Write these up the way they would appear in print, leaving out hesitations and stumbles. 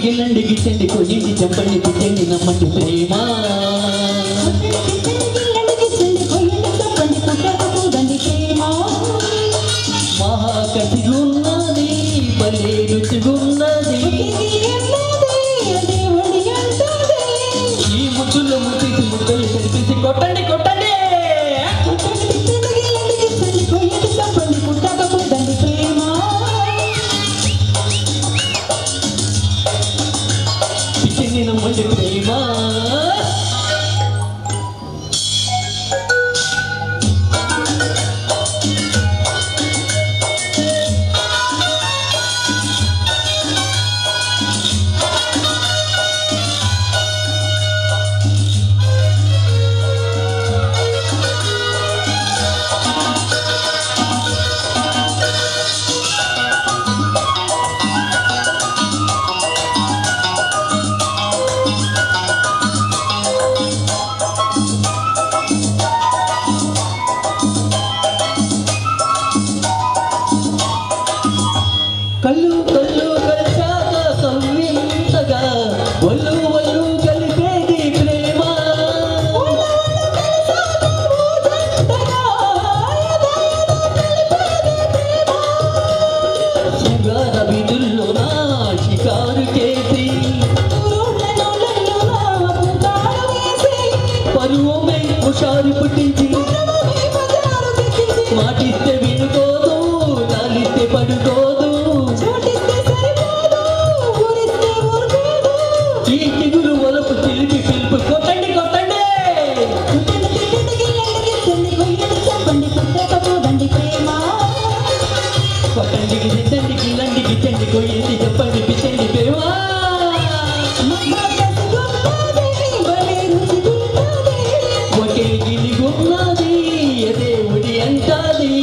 గిల్లండి గిచ్చండి కొయ్యండి చెప్పండి పిచ్చండి నమ్మండి ప్రేమ మహాకసిగున్నది భలే రుచిగున్నది ఈ ముద్దుల్లో ముద్దేసి ముద్దలు కనిపించి కొట్టండి కొట్టండి పిచ్చండి నమ్మండి ప్రేమ కళ్ళు కళ్ళు కలిశాక కవ్వింతగా ఒళ్ళు ఒళ్ళు కలిపేది ప్రేమ శృంగార వీధుల్లో నా షికారు చేసి పరువమై హుషారు పుట్టించి మాటిస్తే వినుకోదు నాలిస్తే పడుకోదు ఈ చిగురు వలపు చిలిపి పిలుపు కొట్టండి కొట్టండి కొట్టండి గిచ్చండి గిల్లండి గిచ్చండి కొయ్యండి చెప్పండి పిచ్చండి ప్రేమ ఒకే గిలిగున్నది దేవుడి అంటాది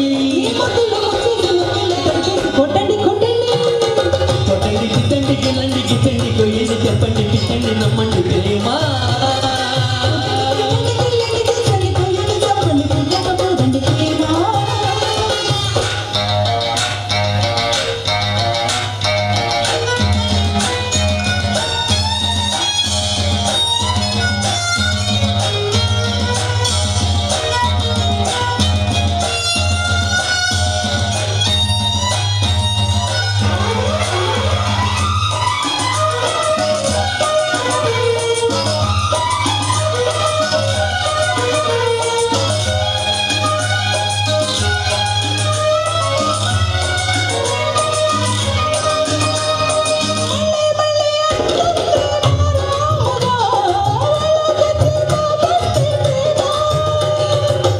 కొట్టండి గిచ్చండి గిల్లండి గిచ్చండి కొయ్యండి చెప్పండి పిచ్చండి నమ్మండి ప్రేమ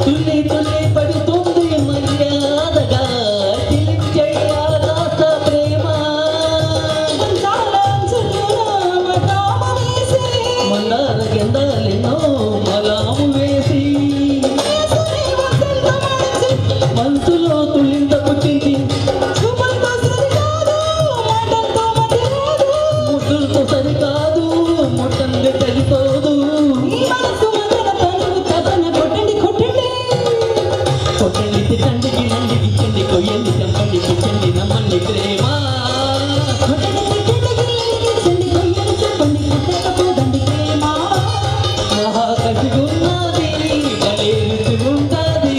తుల్లి తుల్లి పడుతుంది మర్యాదగా తెలియజేయాలాస ప్రేమ మందార గంధాలెన్నో మలాము వేసి మనసులో తుల్లింత పుట్టించి ముద్దులతో సరికాదు ముట్టంది సరిపోదు కొట్టండి తిట్టండి గిల్లండి గిచ్చండి కొయ్యండి చెప్పండి పిచ్చండి నమ్మండి ప్రేమ మహాకసిగున్నది భలే రుచిగున్నది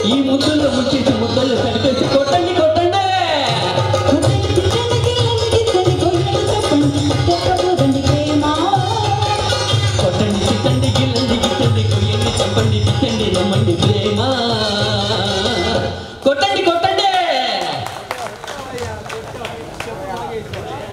ఈ ముద్దుల్లో ముచ్చేసి ముద్దలు కనిపేసి కొట్టండి కొట్టండి కొట్టండి తిట్టండి గిల్లండి